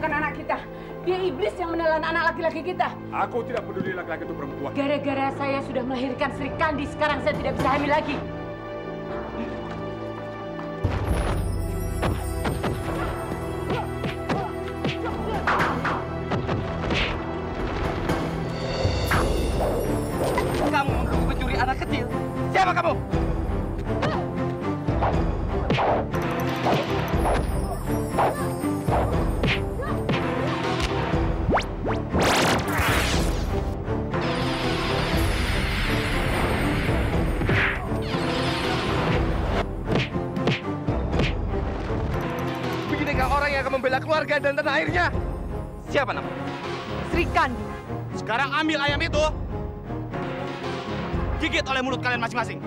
bukan anak kita. Dia iblis yang menelan anak laki-laki kita. Aku tidak peduli laki-laki itu perempuan. Gara-gara saya sudah melahirkan Sri Kandi, sekarang saya tidak bisa hamil lagi. Kamu menuduh pencuri anak kecil. Siapa kamu? Beginikah orang yang akan membela keluarga dan tanah airnya? Siapa nama? Sri Kandi. Sekarang ambil ayam itu. Gigit oleh mulut kalian masing-masing.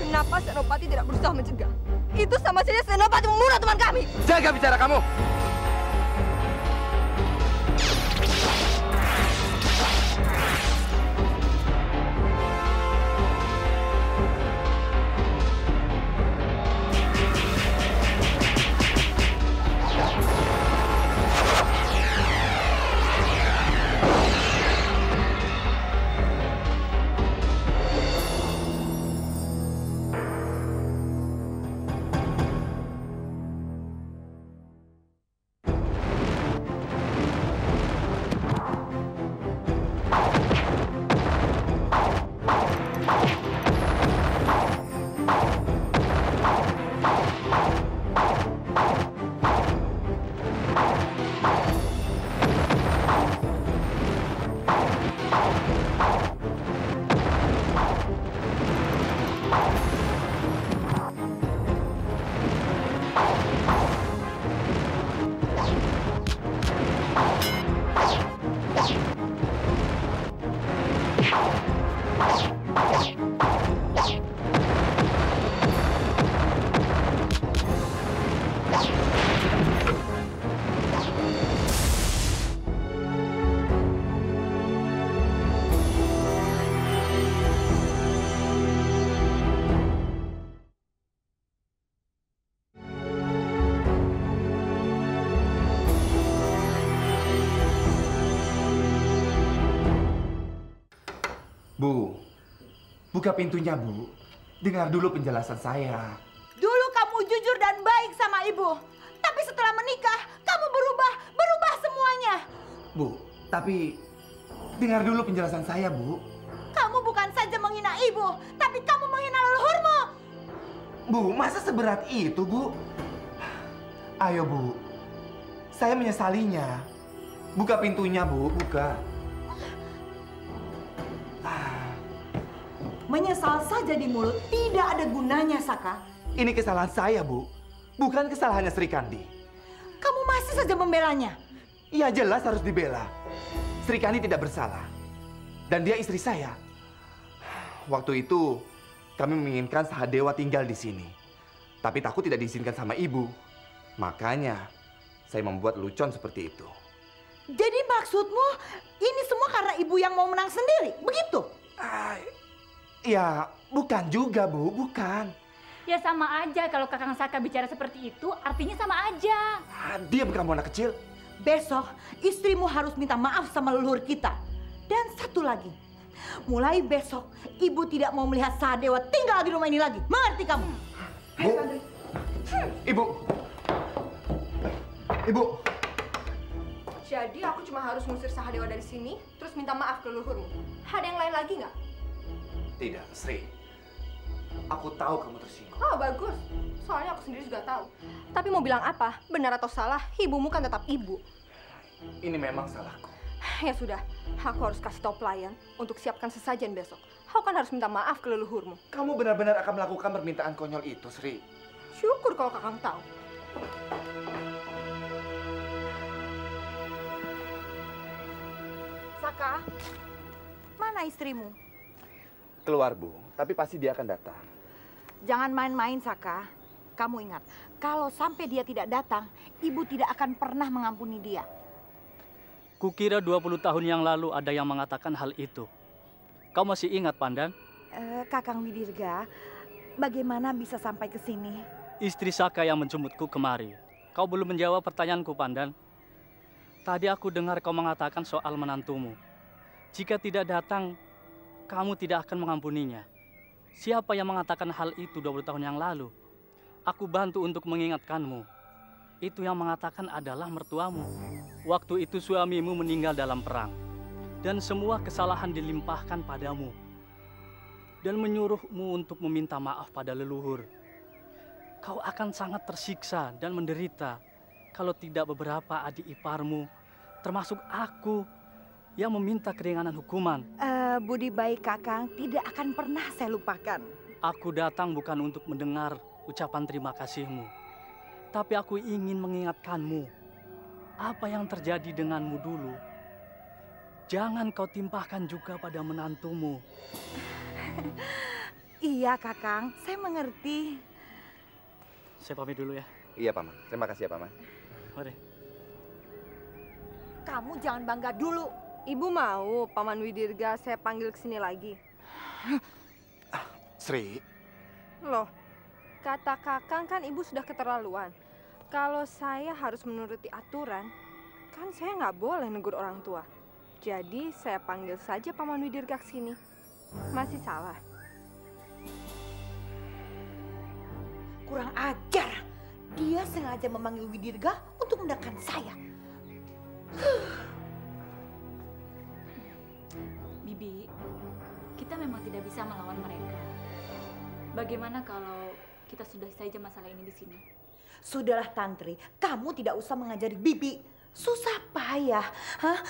Kenapa Senopati tidak berusaha mencegah? Itu sama saja Senopati membunuh teman kami. Jaga bicara kamu. Bu, buka pintunya, Bu. Dengar dulu penjelasan saya. Dulu kamu jujur dan baik sama ibu. Tapi setelah menikah, kamu berubah semuanya. Bu, tapi dengar dulu penjelasan saya, Bu. Kamu bukan saja menghina ibu, tapi kamu menghina leluhurmu. Bu, masa seberat itu, Bu? Ayo, Bu. Saya menyesalinya. Buka pintunya, Bu. Buka. Menyesal saja di mulut tidak ada gunanya, Saka. Ini kesalahan saya, Bu. Bukan kesalahannya Sri Kandi. Kamu masih saja membelanya. Iya, jelas harus dibela. Sri Kandi tidak bersalah. Dan dia istri saya. Waktu itu, kami menginginkan Sahadewa tinggal di sini. Tapi takut tidak diizinkan sama ibu. Makanya, saya membuat lelucon seperti itu. Jadi maksudmu, ini semua karena ibu yang mau menang sendiri, begitu? Ya, bukan juga, Bu. Bukan. Ya sama aja kalau Kakang Saka bicara seperti itu, artinya sama aja. Diam kamu anak kecil. Besok, istrimu harus minta maaf sama leluhur kita. Dan satu lagi, mulai besok, ibu tidak mau melihat Sahadewa tinggal di rumah ini lagi. Mengerti kamu? Bu. Ibu. Ibu. Jadi aku cuma harus ngusir Sahadewa dari sini, terus minta maaf ke leluhurmu. Ada yang lain lagi nggak? Tidak, Sri. Aku tahu kamu tersinggung. Oh, bagus. Soalnya aku sendiri juga tahu. Tapi mau bilang apa, benar atau salah, ibumu kan tetap ibu. Ini memang salahku. Ya sudah, aku harus kasih tahu pelayan untuk siapkan sesajen besok. Kau kan harus minta maaf ke leluhurmu. Kamu benar-benar akan melakukan permintaan konyol itu, Sri. Syukur kalau kakang tahu. Saka, mana istrimu? Keluar, Bu. Tapi pasti dia akan datang. Jangan main-main, Saka. Kamu ingat, kalau sampai dia tidak datang, ibu tidak akan pernah mengampuni dia. Kukira 20 tahun yang lalu ada yang mengatakan hal itu. Kau masih ingat, Pandan? Kakang Widirga, bagaimana bisa sampai ke sini? Istri Saka yang menjemputku kemari. Kau belum menjawab pertanyaanku, Pandan. Tadi aku dengar kau mengatakan soal menantumu. Jika tidak datang, kamu tidak akan mengampuninya. Siapa yang mengatakan hal itu 20 tahun yang lalu? Aku bantu untuk mengingatkanmu. Itu yang mengatakan adalah mertuamu. Waktu itu suamimu meninggal dalam perang. Dan semua kesalahan dilimpahkan padamu. Dan menyuruhmu untuk meminta maaf pada leluhur. Kau akan sangat tersiksa dan menderita kalau tidak beberapa adik iparmu, termasuk aku, yang meminta keringanan hukuman. Budi baik Kakang tidak akan pernah saya lupakan. Aku datang bukan untuk mendengar ucapan terima kasihmu. Tapi aku ingin mengingatkanmu, apa yang terjadi denganmu dulu, jangan kau timpahkan juga pada menantumu. Iya Kakang, saya mengerti. Saya pamit dulu ya. Iya, Paman. Terima kasih ya, Paman. Mari. Kamu jangan bangga dulu. Ibu mau Paman Widirga saya panggil ke sini lagi? Sri, Loh, kata kakang kan ibu sudah keterlaluan. Kalau saya harus menuruti aturan, kan saya nggak boleh negur orang tua. Jadi saya panggil saja Paman Widirga ke sini. Masih salah? Kurang ajar. Dia sengaja memanggil Widirga untuk mendekat saya. Bibi, kita memang tidak bisa melawan mereka. Bagaimana kalau kita sudah saja masalah ini di sini? Sudahlah Tantri, kamu tidak usah mengajari Bibi. Susah payah.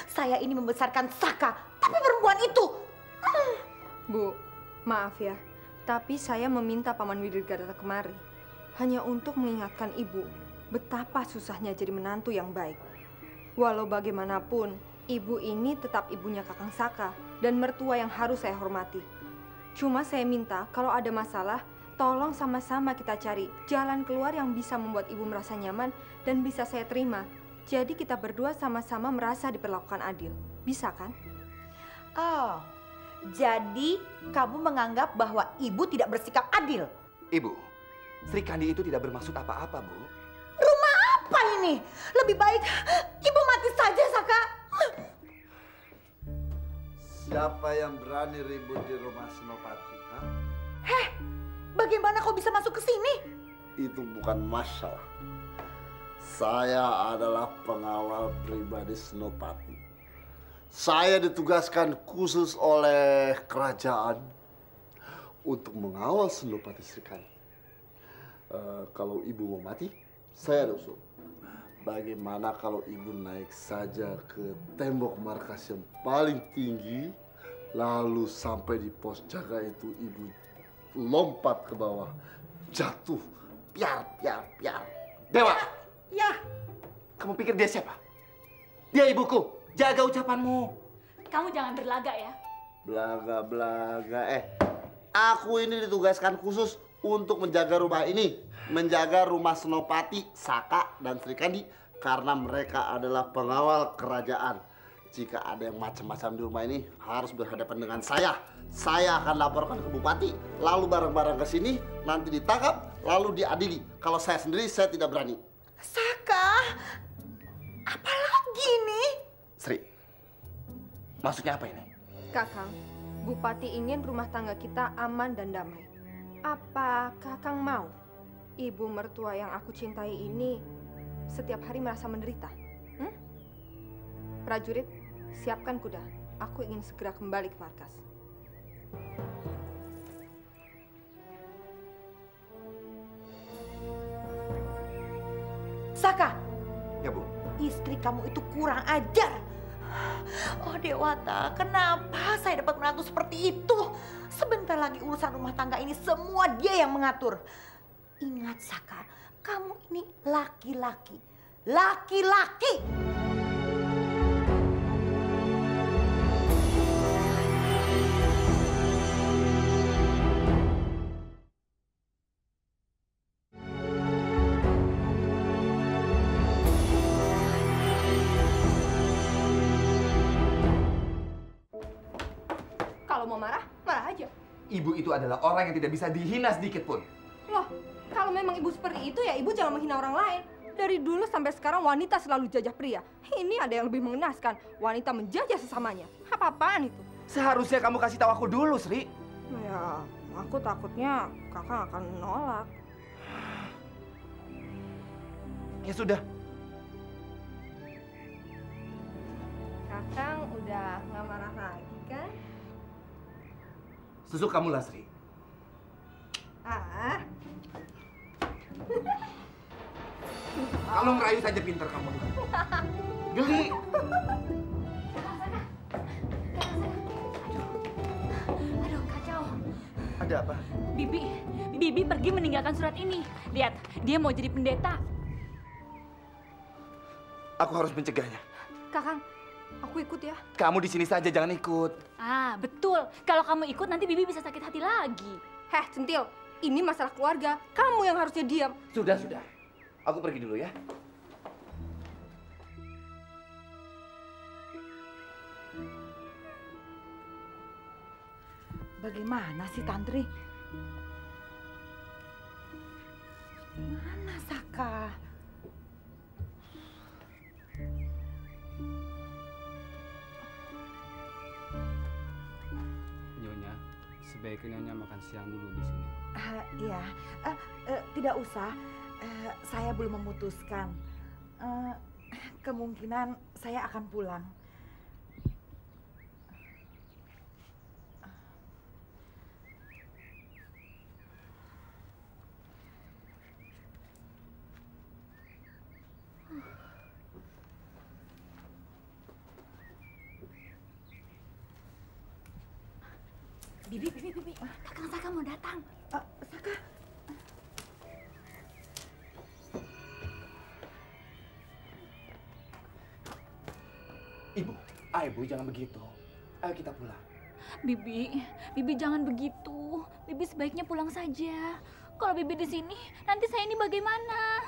Saya ini membesarkan Saka, tapi perempuan itu. Bu, maaf ya. Tapi saya meminta Paman Widirga datang kemari hanya untuk mengingatkan ibu betapa susahnya jadi menantu yang baik. Walau bagaimanapun, ibu ini tetap ibunya Kakang Saka dan mertua yang harus saya hormati. Cuma saya minta kalau ada masalah, tolong sama-sama kita cari jalan keluar yang bisa membuat ibu merasa nyaman dan bisa saya terima. Jadi kita berdua sama-sama merasa diperlakukan adil. Bisa kan? Oh, jadi kamu menganggap bahwa ibu tidak bersikap adil? Ibu, Sri Kandi itu tidak bermaksud apa-apa, Bu. Rumah apa ini? Lebih baik ibu mati saja, Saka. Siapa yang berani ribut di rumah Senopati? Bagaimana kau bisa masuk ke sini? Itu bukan masalah. Saya adalah pengawal pribadi Senopati. Saya ditugaskan khusus oleh kerajaan untuk mengawal Senopati Sri Kandi. Kalau ibu mau mati, saya ada usul. Bagaimana kalau ibu naik saja ke tembok markas yang paling tinggi, lalu sampai di pos jaga itu ibu lompat ke bawah, jatuh, piar. Dewa, Ya, kamu pikir dia siapa? Dia ibuku. Jaga ucapanmu. Kamu jangan berlagak ya. Belaga. Aku ini ditugaskan khusus untuk menjaga rumah ini, menjaga rumah Senopati, Saka, dan Sri Kandi karena mereka adalah pengawal kerajaan. Jika ada yang macam-macam di rumah ini harus berhadapan dengan saya. Saya akan laporkan ke Bupati, lalu bareng-bareng ke sini, nanti ditangkap, lalu diadili. Kalau saya sendiri, saya tidak berani. Saka, apa lagi nih? Sri, maksudnya apa ini? Kakang, Bupati ingin rumah tangga kita aman dan damai. Apa Kakang mau ibu mertua yang aku cintai ini setiap hari merasa menderita? Prajurit, siapkan kuda. Aku ingin segera kembali ke markas. Saka, Ya, Bu. istri kamu itu kurang ajar. Oh Dewata, kenapa saya dapat menantu seperti itu? Sebentar lagi urusan rumah tangga ini semua dia yang mengatur. Ingat Saka, kamu ini laki-laki. Laki-laki! Kalau mau marah, marah aja. Ibu itu adalah orang yang tidak bisa dihina sedikit pun. Loh, kalau memang ibu seperti itu ya ibu jangan menghina orang lain. Dari dulu sampai sekarang wanita selalu jajah pria. Ini ada yang lebih mengenaskan, wanita menjajah sesamanya. Apa-apaan itu? Seharusnya kamu kasih tahu aku dulu, Sri. Ya, aku takutnya kakak akan menolak. Ya sudah. Kakang udah nggak marah lagi kan? Susuk kamu lah, Sri. Ah, Kalau ngerayu saja pinter kamu. Geli. Aduh, kacau. Ada apa? Bibi pergi meninggalkan surat ini. Lihat, dia mau jadi pendeta. Aku harus mencegahnya. Kakang, aku ikut ya. Kamu di sini saja, jangan ikut. Ah, betul. Kalau kamu ikut nanti Bibi bisa sakit hati lagi. Heh, Centil, ini masalah keluarga. Kamu yang harusnya diam. Sudah. Aku pergi dulu ya. Bagaimana sih Tantri? Mana Saka? Nyonya, sebaiknya Nyonya makan siang dulu di sini. Iya, tidak usah. Saya belum memutuskan. Kemungkinan saya akan pulang. Bibi, Kakang Saka mau datang. Saka, Ibu jangan begitu. Ayo kita pulang. Bibi jangan begitu. Bibi sebaiknya pulang saja. Kalau Bibi di sini, nanti saya ini bagaimana?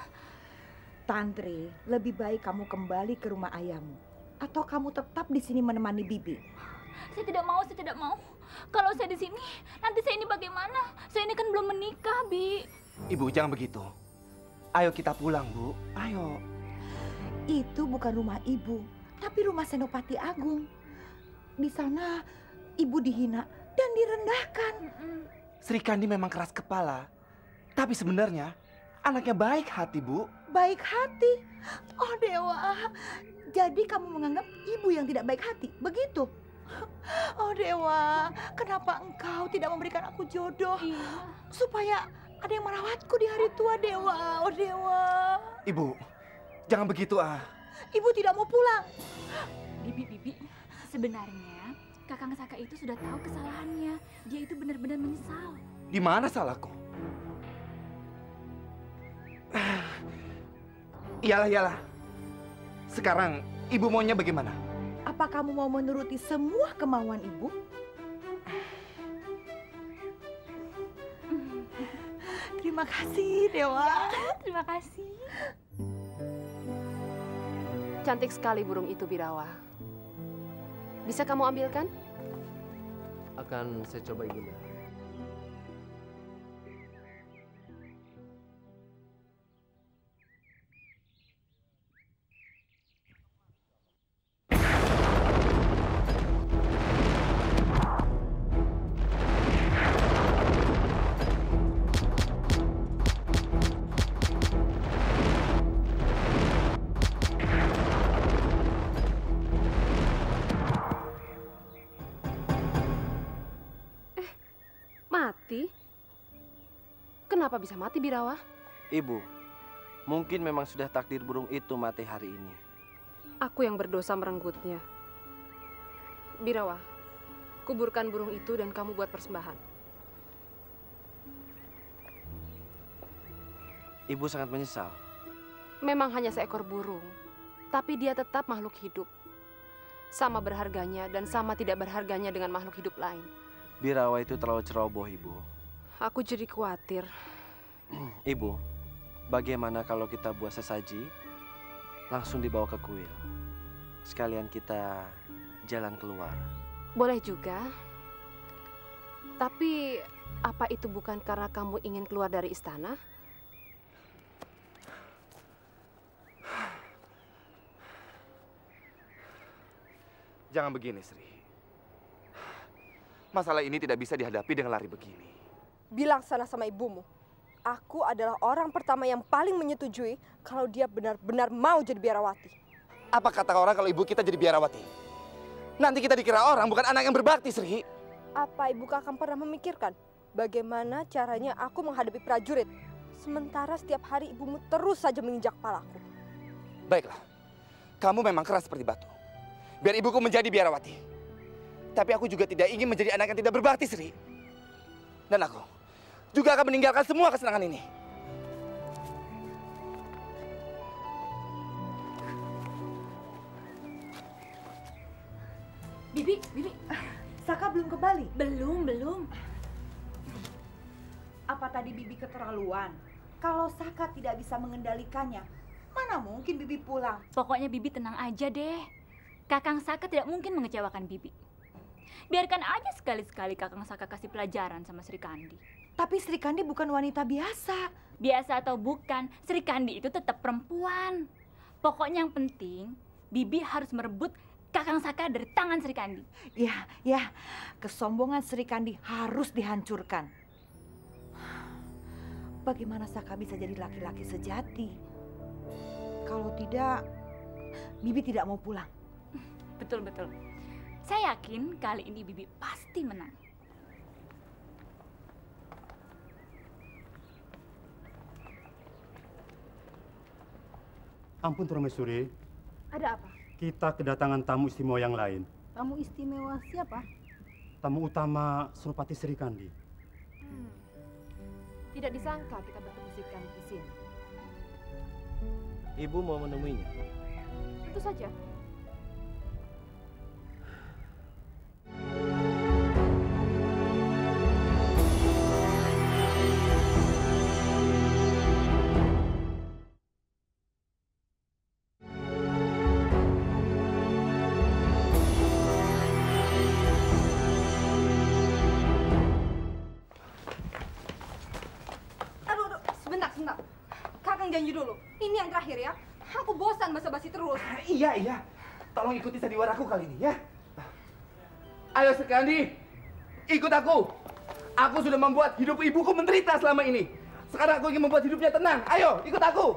Tantri, lebih baik kamu kembali ke rumah ayahmu. Atau kamu tetap di sini menemani Bibi. Saya tidak mau. Kalau saya di sini, nanti saya ini bagaimana? Saya ini kan belum menikah, Bi. Ibu jangan begitu. Ayo kita pulang, Bu. Ayo. Itu bukan rumah ibu, tapi rumah Senopati Agung. Di sana ibu dihina dan direndahkan. Sri Kandi memang keras kepala. Tapi sebenarnya anaknya baik hati, Bu. Baik hati? Oh Dewa, jadi kamu menganggap ibu yang tidak baik hati, begitu? Oh Dewa, kenapa engkau tidak memberikan aku jodoh? Iya. Supaya ada yang merawatku di hari tua, Dewa. Oh Dewa. Ibu, jangan begitu Ibu tidak mau pulang. Bibi, sebenarnya Kakang Saka itu sudah tahu kesalahannya. Dia itu benar-benar menyesal. Di mana salahku? Iyalah. Sekarang ibu maunya bagaimana? Apa kamu mau menuruti semua kemauan ibu? Terima kasih, Dewa. Terima kasih. Cantik sekali burung itu, Birawa. Bisa kamu ambilkan? Akan saya coba, Ibunda. Mati? Kenapa bisa mati, Birawa? Ibu, mungkin memang sudah takdir burung itu mati hari ini. Aku yang berdosa merenggutnya. Birawa, kuburkan burung itu dan kamu buat persembahan. Ibu sangat menyesal. Memang hanya seekor burung, tapi dia tetap makhluk hidup. Sama berharganya dan sama tidak berharganya dengan makhluk hidup lain. Birawa itu terlalu ceroboh, Ibu. Aku jadi khawatir. Ibu, bagaimana kalau kita buat sesaji, langsung dibawa ke kuil? Sekalian kita jalan keluar. Boleh juga. Tapi apa itu bukan karena kamu ingin keluar dari istana? Jangan begini, Sri. Masalah ini tidak bisa dihadapi dengan lari begini. Bilang sana sama ibumu. Aku adalah orang pertama yang paling menyetujui kalau dia benar-benar mau jadi biarawati. Apa kata orang kalau ibu kita jadi biarawati? Nanti kita dikira orang bukan anak yang berbakti, Sri. Apa ibu kakang pernah memikirkan bagaimana caranya aku menghadapi prajurit? Sementara setiap hari ibumu terus saja menginjak kepalaku. Baiklah, kamu memang keras seperti batu. Biar ibuku menjadi biarawati. Tapi aku juga tidak ingin menjadi anak yang tidak berbakti, Sri. Dan aku juga akan meninggalkan semua kesenangan ini. Bibi. Saka belum kembali? Belum. Apa tadi Bibi keterlaluan? Kalau Saka tidak bisa mengendalikannya, mana mungkin Bibi pulang? Pokoknya Bibi tenang aja deh. Kakang Saka tidak mungkin mengecewakan Bibi. Biarkan aja sekali-sekali Kakang Saka kasih pelajaran sama Sri Kandi. Tapi Sri Kandi bukan wanita biasa. Biasa atau bukan, Sri Kandi itu tetap perempuan. Pokoknya yang penting, Bibi harus merebut Kakang Saka dari tangan Sri Kandi. Ya, kesombongan Sri Kandi harus dihancurkan. Bagaimana Saka bisa jadi laki-laki sejati? Kalau tidak, Bibi tidak mau pulang. Betul. Saya yakin kali ini Bibi pasti menang. Ampun, Permaisuri. Ada apa? Kita kedatangan tamu istimewa yang lain. Tamu istimewa siapa? Tamu utama Senopati Sri Kandi. Tidak disangka kita bertemu Sri Kandi di sini. Ibu mau menemuinya? Itu saja. Sebentar. Kakang janji dulu. Ini yang terakhir ya. Aku bosan basa-basi terus. Iya. Tolong ikuti sandiwaraku kali ini ya. Ayo Sri Kandi, ikut aku. Aku sudah membuat hidup ibuku menderita selama ini. Sekarang aku ingin membuat hidupnya tenang. Ayo, ikut aku.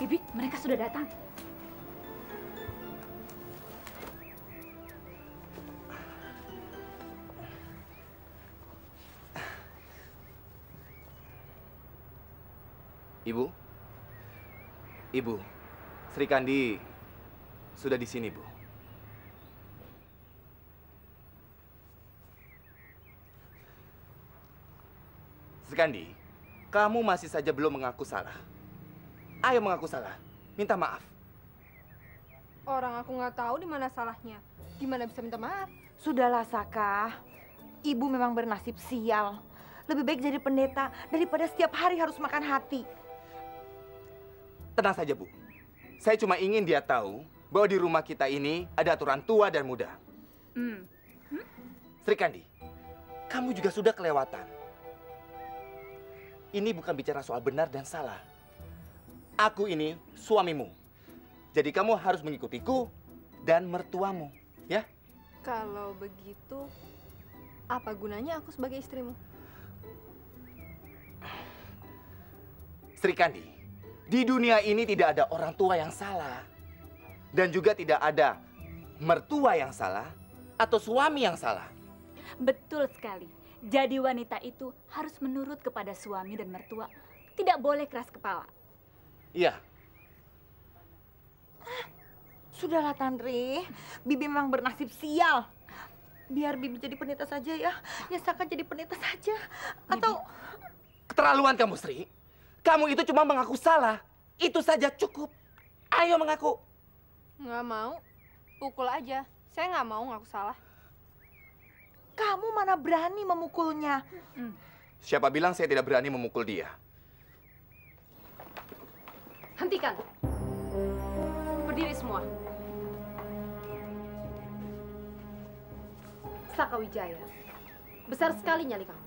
Bibi, mereka sudah datang. Ibu, Sri Kandi sudah di sini, Bu. Sri Kandi, kamu masih saja belum mengaku salah. Ayo mengaku salah, minta maaf. Orang aku nggak tahu di mana salahnya. Gimana bisa minta maaf? Sudahlah Saka, ibu memang bernasib sial. Lebih baik jadi pendeta daripada setiap hari harus makan hati. Tenang saja, Bu. Saya cuma ingin dia tahu bahwa di rumah kita ini ada aturan tua dan muda. Sri Kandi, kamu juga sudah kelewatan. Ini bukan bicara soal benar dan salah. Aku ini suamimu. Jadi kamu harus mengikutiku dan mertuamu, ya? Kalau begitu, apa gunanya aku sebagai istrimu? Sri Kandi, di dunia ini tidak ada orang tua yang salah. Dan juga tidak ada mertua yang salah atau suami yang salah. Betul sekali. Jadi wanita itu harus menurut kepada suami dan mertua. Tidak boleh keras kepala. Iya. Sudahlah Tantri, Bibi memang bernasib sial. Biar Bibi jadi pendeta saja ya. Ya Saka jadi pendeta saja. Atau... Keterlaluan kamu, Sri. Kamu itu cuma mengaku salah. Itu saja cukup. Ayo mengaku. Nggak mau. Pukul aja. Saya nggak mau ngaku salah. Kamu mana berani memukulnya? Siapa bilang saya tidak berani memukul dia? Hentikan. Berdiri semua. Saka Wijaya, besar sekali nyali kamu.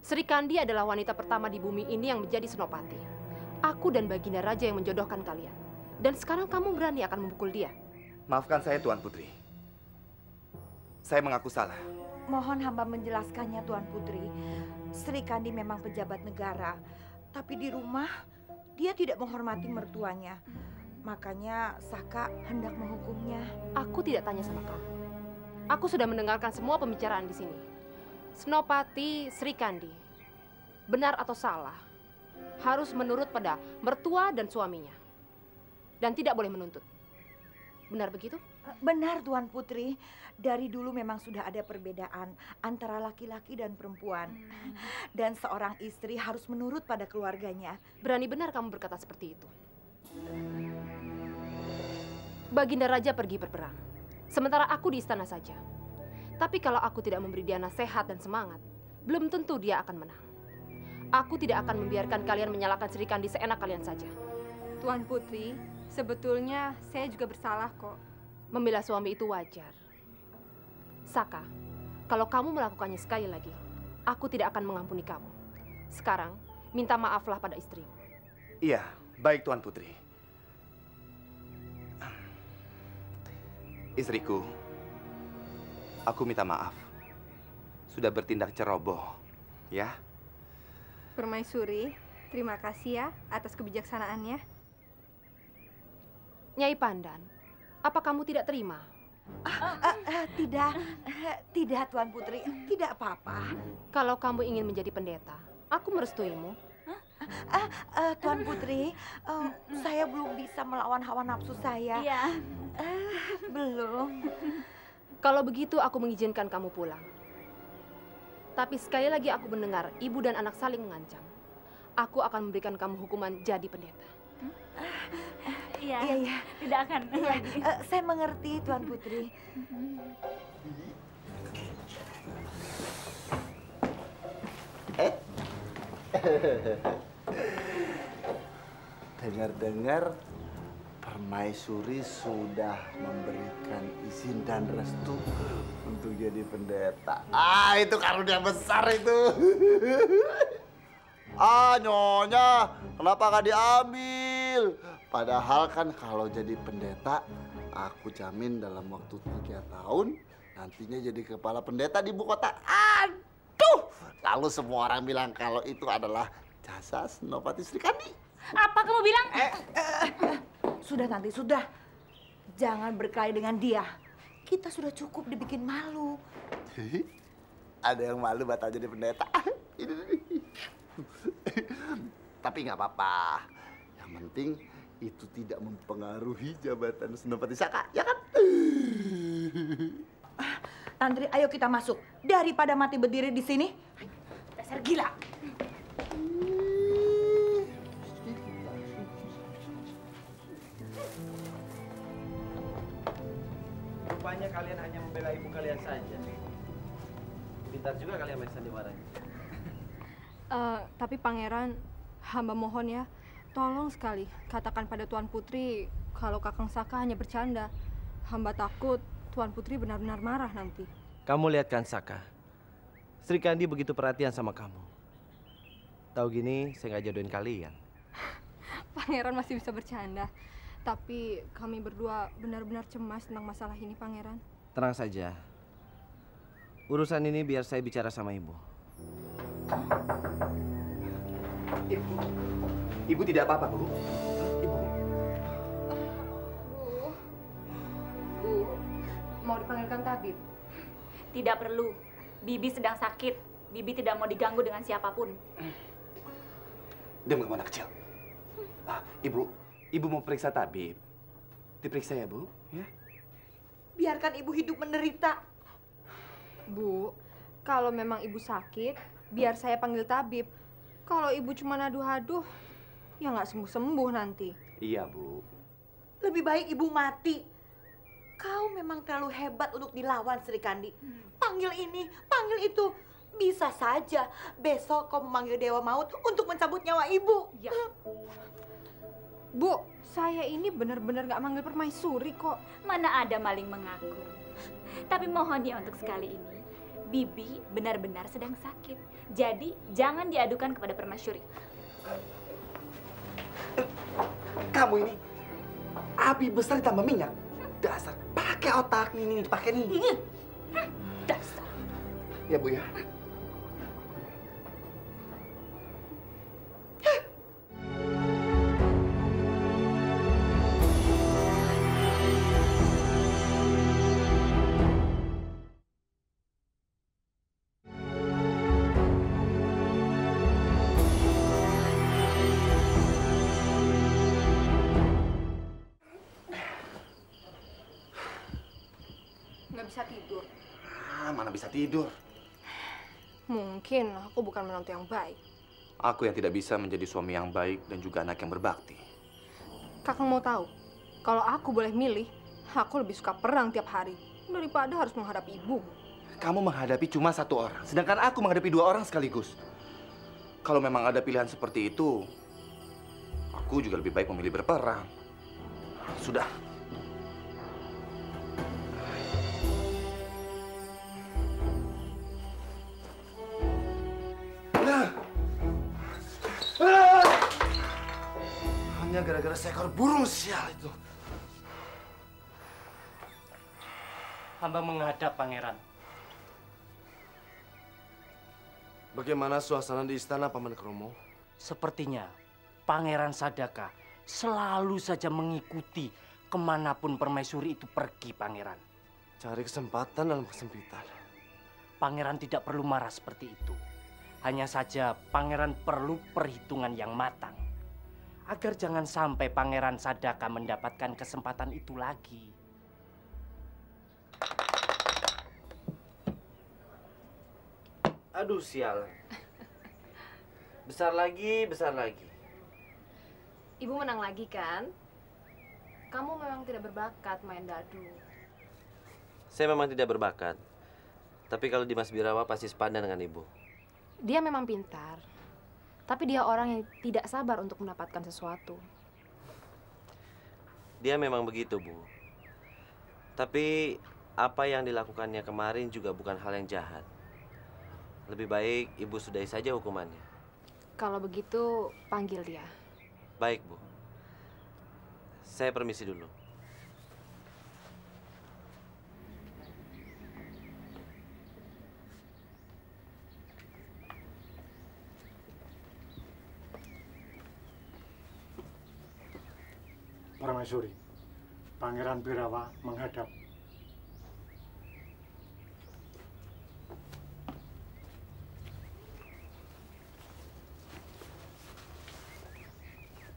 Sri Kandi adalah wanita pertama di bumi ini yang menjadi senopati. Aku dan Baginda Raja yang menjodohkan kalian. Dan sekarang kamu berani akan memukul dia. Maafkan saya, Tuan Putri. Saya mengaku salah. Mohon hamba menjelaskannya, Tuan Putri. Sri Kandi memang pejabat negara. Tapi di rumah, dia tidak menghormati mertuanya. Makanya Saka hendak menghukumnya. Aku tidak tanya sama kamu. Aku sudah mendengarkan semua pembicaraan di sini. Senopati Sri Kandi, benar atau salah, harus menurut pada mertua dan suaminya. Dan tidak boleh menuntut. Benar begitu? Benar, Tuan Putri. Dari dulu memang sudah ada perbedaan antara laki-laki dan perempuan. Dan seorang istri harus menurut pada keluarganya. Berani benar kamu berkata seperti itu. Baginda Raja pergi berperang, sementara aku di istana saja. Tapi kalau aku tidak memberi dia nasihat dan semangat, belum tentu dia akan menang. Aku tidak akan membiarkan kalian menyalahkan Sri Kandi seenak kalian saja. Tuan Putri, sebetulnya saya juga bersalah kok. Membela suami itu wajar. Saka, kalau kamu melakukannya sekali lagi, aku tidak akan mengampuni kamu. Sekarang, minta maaflah pada istrimu. Iya, baik Tuan Putri. Istriku, aku minta maaf. Sudah bertindak ceroboh, ya? Permaisuri, terima kasih ya atas kebijaksanaannya. Nyai Pandan, apa kamu tidak terima? Tidak Tuan Putri, tidak apa-apa. Kalau kamu ingin menjadi pendeta, aku merestuimu. Tuan Putri, saya belum bisa melawan hawa nafsu saya. Iya. Belum. Kalau begitu aku mengizinkan kamu pulang. Tapi sekali lagi aku mendengar ibu dan anak saling mengancam. Aku akan memberikan kamu hukuman jadi pendeta. Iya. Iya. Tidak akan lagi. Saya mengerti, Tuan Putri. Dengar-dengar Permaisuri sudah memberikan izin dan restu untuk jadi pendeta. Itu karunia besar itu. Nyonya, kenapa nggak diambil? Padahal kan kalau jadi pendeta, aku jamin dalam waktu 3 tahun nantinya jadi kepala pendeta di ibu kota. Aduh, lalu semua orang bilang kalau itu adalah jasa Senopati Sri Kandi. Apa kamu bilang? Sudah nanti, sudah. Jangan berkelahi dengan dia. Kita sudah cukup dibikin malu. Ada yang malu batal jadi pendeta. Tapi nggak apa-apa. Yang penting itu tidak mempengaruhi jabatan Senopati Saka, ya kan? Tantri, ayo kita masuk. Daripada mati berdiri di sini. Dasar gila. Rupanya kalian hanya membela ibu kalian saja. Pintar juga kalian main sandiwaranya. Tapi Pangeran, hamba mohon ya, tolong sekali katakan pada Tuan Putri kalau Kakang Saka hanya bercanda. Hamba takut Tuan Putri benar-benar marah nanti. Kamu lihat kan Saka, Sri Kandi begitu perhatian sama kamu. Tahu gini, saya nggak jodohin kalian. Pangeran masih bisa bercanda. Tapi kami berdua benar-benar cemas tentang masalah ini, Pangeran. Tenang saja. Urusan ini biar saya bicara sama ibu. Ibu tidak apa-apa, Bu. Ibu. Bu, mau dipanggilkan tabib? Tidak perlu. Bibi sedang sakit. Bibi tidak mau diganggu dengan siapapun. Diam kamu anak kecil. Ibu mau periksa tabib. Diperiksa ya, Bu, ya. Biarkan ibu hidup menderita. Bu, kalau memang ibu sakit, biar saya panggil tabib. Kalau ibu cuma aduh-aduh, ya nggak sembuh-sembuh nanti. Iya, Bu. Lebih baik ibu mati. Kau memang terlalu hebat untuk dilawan, Sri Kandi. Panggil ini, panggil itu. Bisa saja besok kau memanggil Dewa Maut untuk mencabut nyawa ibu. Ya. Bu, saya ini benar-benar nggak manggil permaisuri kok. Mana ada maling mengaku. Tapi mohon ya untuk sekali ini, Bibi benar-benar sedang sakit. Jadi jangan diadukan kepada permaisuri. Kamu ini api besar ditambah minyak. Dasar, pakai otak nih, pakai nih. Dasar. Ya, Bu ya. Nggak bisa tidur. Mana bisa tidur. Mungkin aku bukan menantu yang baik. Aku yang tidak bisa menjadi suami yang baik dan juga anak yang berbakti. Kakang mau tahu, kalau aku boleh milih, aku lebih suka perang tiap hari daripada harus menghadapi ibu. Kamu menghadapi cuma satu orang, sedangkan aku menghadapi dua orang sekaligus. Kalau memang ada pilihan seperti itu, aku juga lebih baik memilih berperang. Sudah. Hanya gara-gara seekor burung sial itu. Hamba menghadap Pangeran. Bagaimana suasana di istana, Paman Kromo? Sepertinya Pangeran Sadaka selalu saja mengikuti kemanapun permaisuri itu pergi, Pangeran. Cari kesempatan dalam kesempitan. Pangeran tidak perlu marah seperti itu. Hanya saja Pangeran perlu perhitungan yang matang. Agar jangan sampai Pangeran Sadaka mendapatkan kesempatan itu lagi. Aduh, sial. Besar lagi, besar lagi. Ibu menang lagi kan? Kamu memang tidak berbakat main dadu. Saya memang tidak berbakat. Tapi kalau Dimas Birawa pasti sepadan dengan ibu. Dia memang pintar. Tapi dia orang yang tidak sabar untuk mendapatkan sesuatu. Dia memang begitu, Bu. Tapi apa yang dilakukannya kemarin juga bukan hal yang jahat. Lebih baik ibu sudahi saja hukumannya. Kalau begitu, panggil dia. Baik, Bu. Saya permisi dulu. Permaisuri, Pangeran Birawa menghadap.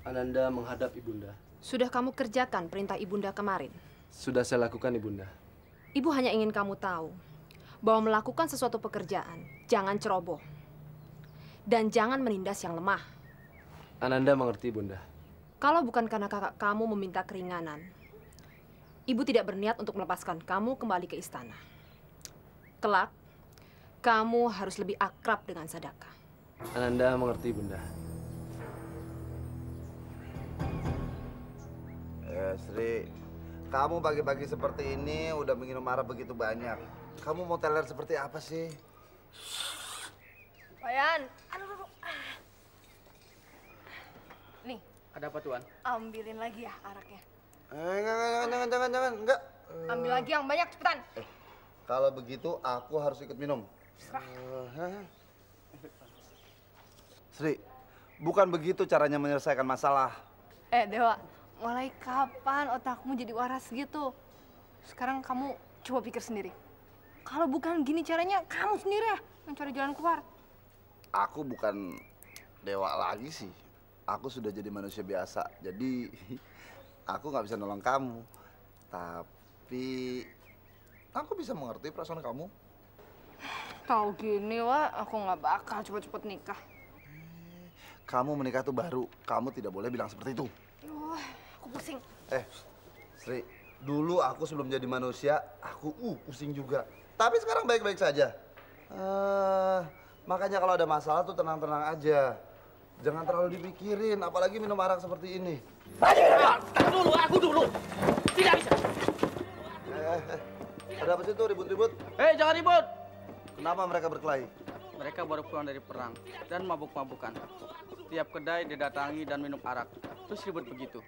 Ananda menghadap Ibunda. Sudah kamu kerjakan perintah Ibunda kemarin? Sudah saya lakukan, Ibunda. Ibu hanya ingin kamu tahu bahwa melakukan sesuatu pekerjaan jangan ceroboh. Dan jangan menindas yang lemah. Ananda mengerti, Bunda. Kalau bukan karena kakak kamu meminta keringanan, ibu tidak berniat untuk melepaskan kamu kembali ke istana. Kelak, kamu harus lebih akrab dengan Sadaka. Ananda mengerti, Bunda. Sri, kamu pagi-pagi seperti ini udah minum arak begitu banyak. Kamu mau teler seperti apa sih? Wayan, aduh. Nih. Ada apa, Tuan? Ambilin lagi ya araknya. Enggak. Ambil lagi yang banyak, cepetan. Kalau begitu aku harus ikut minum. Sri, bukan begitu caranya menyelesaikan masalah. Dewa, mulai kapan otakmu jadi waras gitu? Sekarang kamu coba pikir sendiri. Kalau bukan gini caranya, kamu sendiri ya yang cari jalan keluar. Aku bukan dewa lagi sih. Aku sudah jadi manusia biasa. Jadi aku nggak bisa nolong kamu. Tapi aku bisa mengerti perasaan kamu. Tahu gini, Wak, aku nggak bakal cepet-cepet nikah. Kamu menikah tuh baru. Kamu tidak boleh bilang seperti itu. Aku pusing. Sri, dulu aku sebelum jadi manusia, aku pusing juga. Tapi sekarang baik-baik saja. Makanya kalau ada masalah tuh tenang-tenang aja. Jangan terlalu dipikirin, apalagi minum arak seperti ini. Aku dulu. Tidak bisa. Ada apa sih tuh ribut-ribut? Jangan ribut. Kenapa mereka berkelahi? Mereka baru pulang dari perang dan mabuk-mabukan. Tiap kedai didatangi dan minum arak. Terus ribut begitu.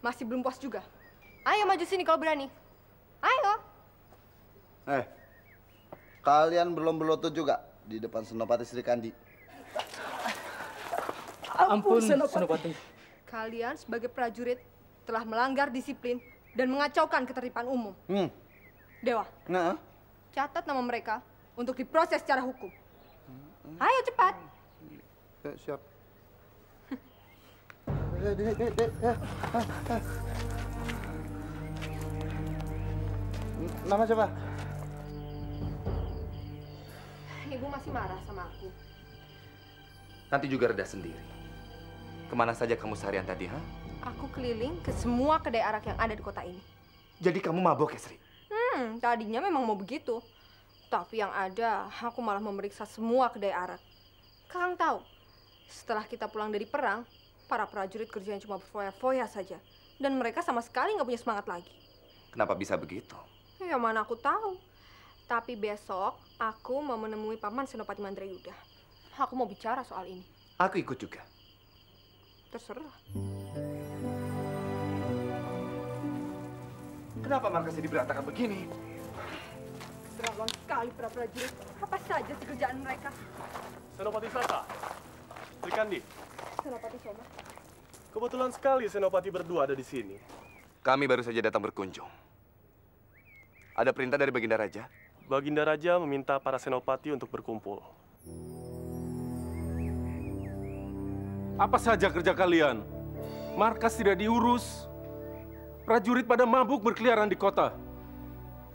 Masih belum puas juga. Ayo maju sini kalau berani. Ayo. Kalian belum berlutut juga di depan Senopati Sri Kandi. Ampun, Senopati. Kalian sebagai prajurit telah melanggar disiplin dan mengacaukan ketertiban umum. Dewa, catat nama mereka untuk diproses secara hukum. Ayo cepat. Siap. Nama siapa? Ibu masih marah sama aku. Nanti juga reda sendiri. Kemana saja kamu seharian tadi, ha? Aku keliling ke semua kedai arak yang ada di kota ini. Jadi kamu mabok ya, Sri? Tadinya memang mau begitu. Tapi yang ada, aku malah memeriksa semua kedai arak. Kakang tahu, setelah kita pulang dari perang, para prajurit kerjanya cuma berfoya-foya saja. Dan mereka sama sekali nggak punya semangat lagi. Kenapa bisa begitu? Ya mana aku tahu. Tapi besok, aku mau menemui Paman Senopati Mandrayuda. Aku mau bicara soal ini. Aku ikut juga. Terserah. Kenapa markasnya diberantakan begini? Terlalu sekali para prajurit. Apa saja sih kerjaan mereka? Senopati Saka, Sri Kandi. Senopati Soma. Kebetulan sekali Senopati berdua ada di sini. Kami baru saja datang berkunjung. Ada perintah dari Baginda Raja? Baginda Raja meminta para Senopati untuk berkumpul. Apa saja kerja kalian? Markas tidak diurus. Prajurit pada mabuk berkeliaran di kota.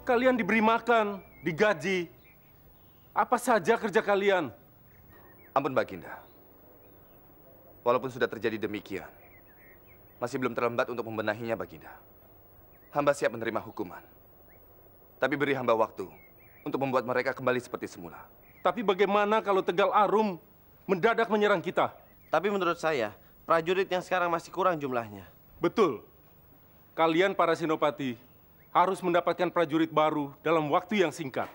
Kalian diberi makan, digaji. Apa saja kerja kalian? Ampun Baginda. Walaupun sudah terjadi demikian, masih belum terlambat untuk membenahinya Baginda. Hamba siap menerima hukuman. Tapi beri hamba waktu untuk membuat mereka kembali seperti semula. Tapi bagaimana kalau Tegal Arum mendadak menyerang kita? Tapi menurut saya, prajurit yang sekarang masih kurang jumlahnya. Betul. Kalian para Senopati harus mendapatkan prajurit baru dalam waktu yang singkat.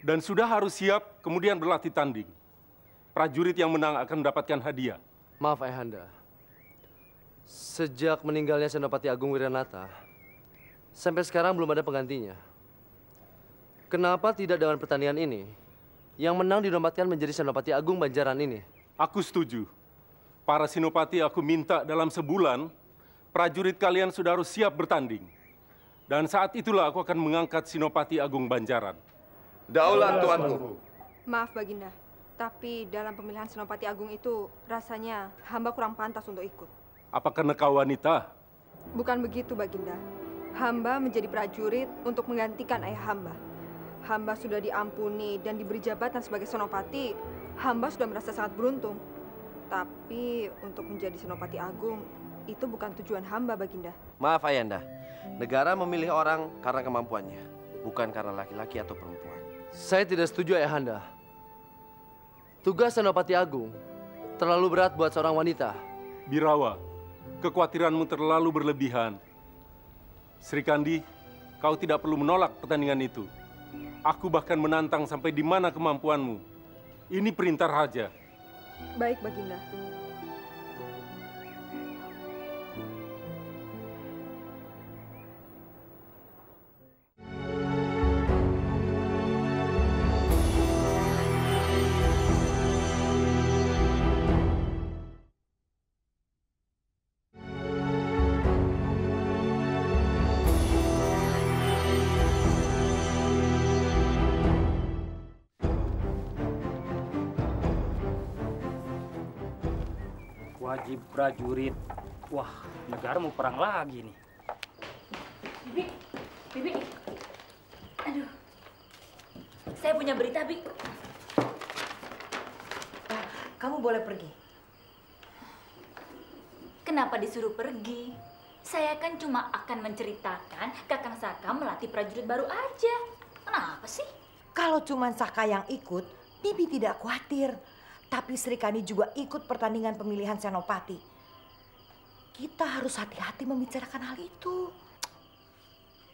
Dan sudah harus siap kemudian berlatih tanding. Prajurit yang menang akan mendapatkan hadiah. Maaf Ayahanda. Sejak meninggalnya Senopati Agung Wiranata, sampai sekarang belum ada penggantinya. Kenapa tidak dengan pertandingan ini? Yang menang dinobatkan menjadi Senopati Agung Banjaran ini. Aku setuju. Para Senopati aku minta dalam sebulan, prajurit kalian sudah harus siap bertanding. Dan saat itulah aku akan mengangkat Senopati Agung Banjaran. Daulat Tuanku. Maaf Baginda, tapi dalam pemilihan Senopati Agung itu rasanya hamba kurang pantas untuk ikut. Apa karena kau wanita? Bukan begitu Baginda. Hamba menjadi prajurit untuk menggantikan ayah hamba. Hamba sudah diampuni dan diberi jabatan sebagai Senopati. Hamba sudah merasa sangat beruntung. Tapi untuk menjadi Senopati Agung, itu bukan tujuan hamba, Baginda. Maaf Ayanda, negara memilih orang karena kemampuannya, bukan karena laki-laki atau perempuan. Saya tidak setuju Ayahanda. Tugas Senopati Agung terlalu berat buat seorang wanita. Birawa, kekhawatiranmu terlalu berlebihan. Sri Kandi, kau tidak perlu menolak pertandingan itu. Aku bahkan menantang sampai di mana kemampuanmu. Ini perintah raja. Baik, Baginda. Lagi prajurit. Wah, negara mau perang lagi nih. Bibi. Aduh. Saya punya berita, Bi. Kamu boleh pergi. Kenapa disuruh pergi? Saya kan cuma akan menceritakan Kakang Saka melatih prajurit baru aja. Kenapa sih? Kalau cuma Saka yang ikut, Bibi tidak khawatir. Tapi Sri Kandi juga ikut pertandingan pemilihan senopati. Kita harus hati-hati membicarakan hal itu.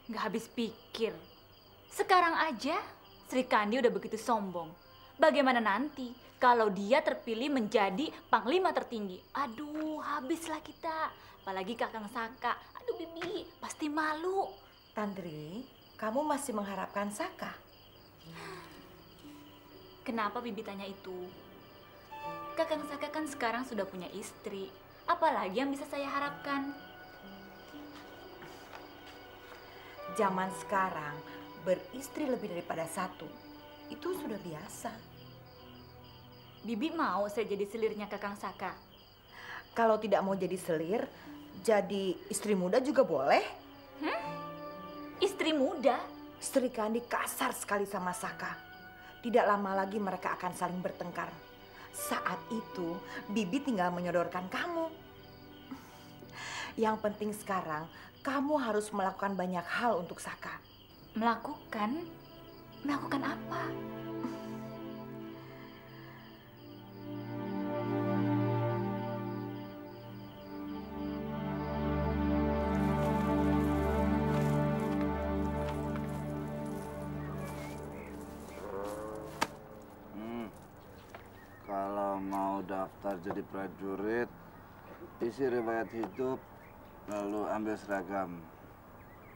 Nggak habis pikir. Sekarang aja Sri Kandi udah begitu sombong. Bagaimana nanti kalau dia terpilih menjadi panglima tertinggi? Aduh, habislah kita. Apalagi Kakang Saka. Aduh, Bibi, pasti malu. Tantri, kamu masih mengharapkan Saka? Kenapa Bibi tanya itu? Kakang Saka kan sekarang sudah punya istri. Apalagi yang bisa saya harapkan? Zaman sekarang beristri lebih daripada satu. Itu sudah biasa. Bibi mau saya jadi selirnya Kakang Saka? Kalau tidak mau jadi selir, jadi istri muda juga boleh. Istri muda? Sri Kandi kasar sekali sama Saka. Tidak lama lagi mereka akan saling bertengkar. Saat itu, Bibi tinggal menyodorkan kamu. Yang penting sekarang, kamu harus melakukan banyak hal untuk Saka. Melakukan? Melakukan apa? Kalau mau daftar jadi prajurit, isi riwayat hidup, lalu ambil seragam.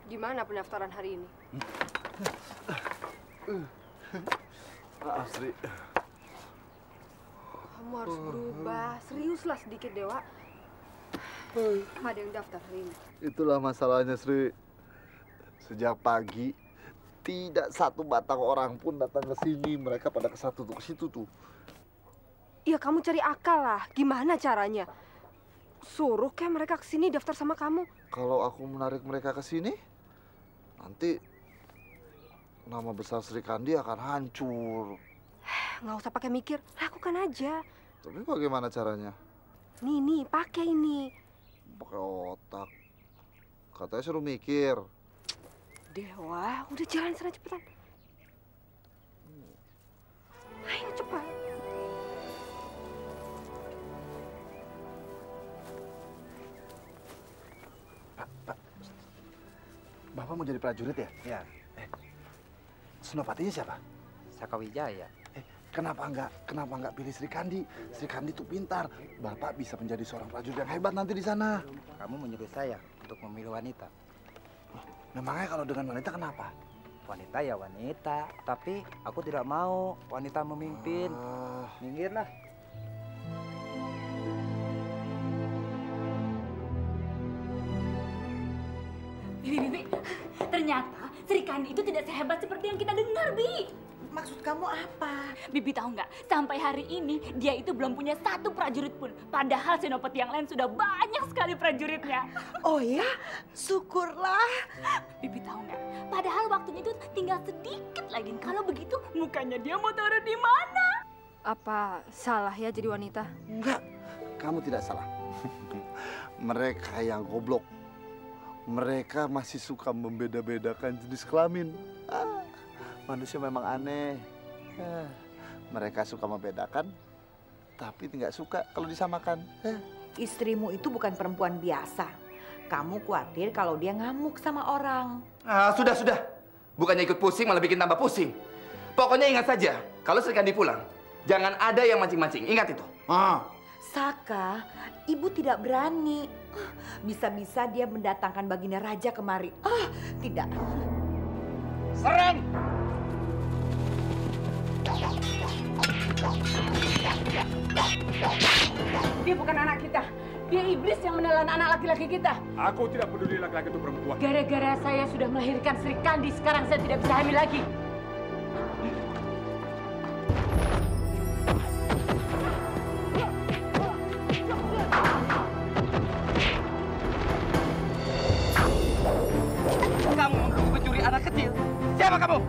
Gimana pendaftaran hari ini? Maaf, Sri. Kamu harus berubah. Seriuslah sedikit, Dewa. Ada yang daftar hari ini. Itulah masalahnya, Sri. Sejak pagi, tidak satu batang orang pun datang ke sini. Mereka pada ke satu tuh, ke situ tuh. Ya kamu cari akal lah. Gimana caranya? Suruh kayak mereka ke sini daftar sama kamu. Kalau aku menarik mereka ke sini, nanti nama besar Sri Kandi akan hancur. Nggak usah pakai mikir, lakukan aja. Tapi bagaimana caranya? Nih, pakai ini. Pakai otak. Katanya suruh mikir. Dewa, udah jalan sana cepetan. Ayo cepat. Pak, Bapak mau jadi prajurit ya? Ya. Senopatinya siapa? Saka Wijaya. Kenapa enggak pilih Sri Kandi? Sri Kandi itu pintar. Bapak bisa menjadi seorang prajurit yang hebat nanti di sana. Kamu menyuruh saya untuk memilih wanita. Memangnya kalau dengan wanita kenapa? Wanita ya wanita, tapi aku tidak mau wanita memimpin. Minggirlah. Bibi, ternyata Sri Kandi itu tidak sehebat seperti yang kita dengar, Bi. Maksud kamu apa? Bibi tahu nggak, sampai hari ini dia itu belum punya satu prajurit pun. Padahal senopati yang lain sudah banyak sekali prajuritnya. Oh ya? Syukurlah. Bibi tahu nggak, padahal waktunya itu tinggal sedikit lagi. Kalau begitu, mukanya dia mau taruh di mana? Apa salah ya jadi wanita? Enggak, kamu tidak salah. Mereka yang goblok. Mereka masih suka membeda-bedakan jenis kelamin. Manusia memang aneh. Mereka suka membedakan, tapi tidak suka kalau disamakan. Istrimu itu bukan perempuan biasa. Kamu khawatir kalau dia ngamuk sama orang. Sudah. Bukannya ikut pusing, malah bikin tambah pusing. Pokoknya ingat saja, kalau Sri Kandi pulang, jangan ada yang mancing-mancing. Ingat itu. Saka, ibu tidak berani. Bisa-bisa dia mendatangkan baginda raja kemari. Tidak. Serang! Dia bukan anak kita. Dia iblis yang menelan anak laki-laki kita. Aku tidak peduli laki-laki itu perempuan. Gara-gara saya sudah melahirkan Sri Kandi, sekarang saya tidak bisa hamil lagi. Siapa kamu?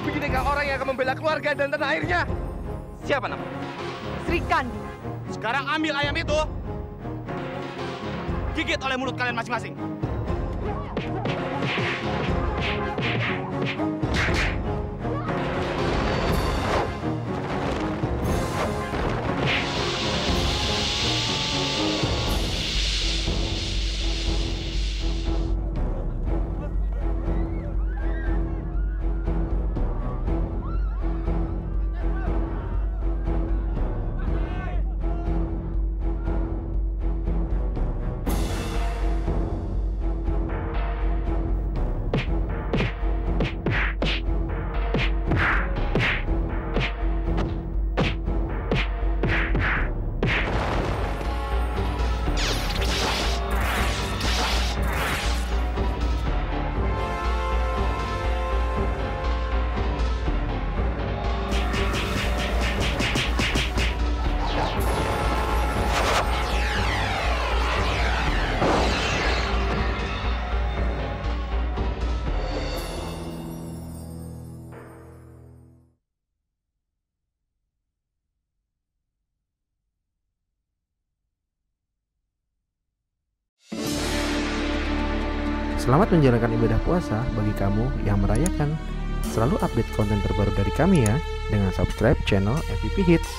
Beginikah orang yang akan membela keluarga dan tanah airnya? Siapa nama? Sri Kandi. Sekarang ambil ayam itu, gigit oleh mulut kalian masing-masing. Selamat menjalankan ibadah puasa bagi kamu yang merayakan. Selalu update konten terbaru dari kami ya, dengan subscribe channel MVP Hits.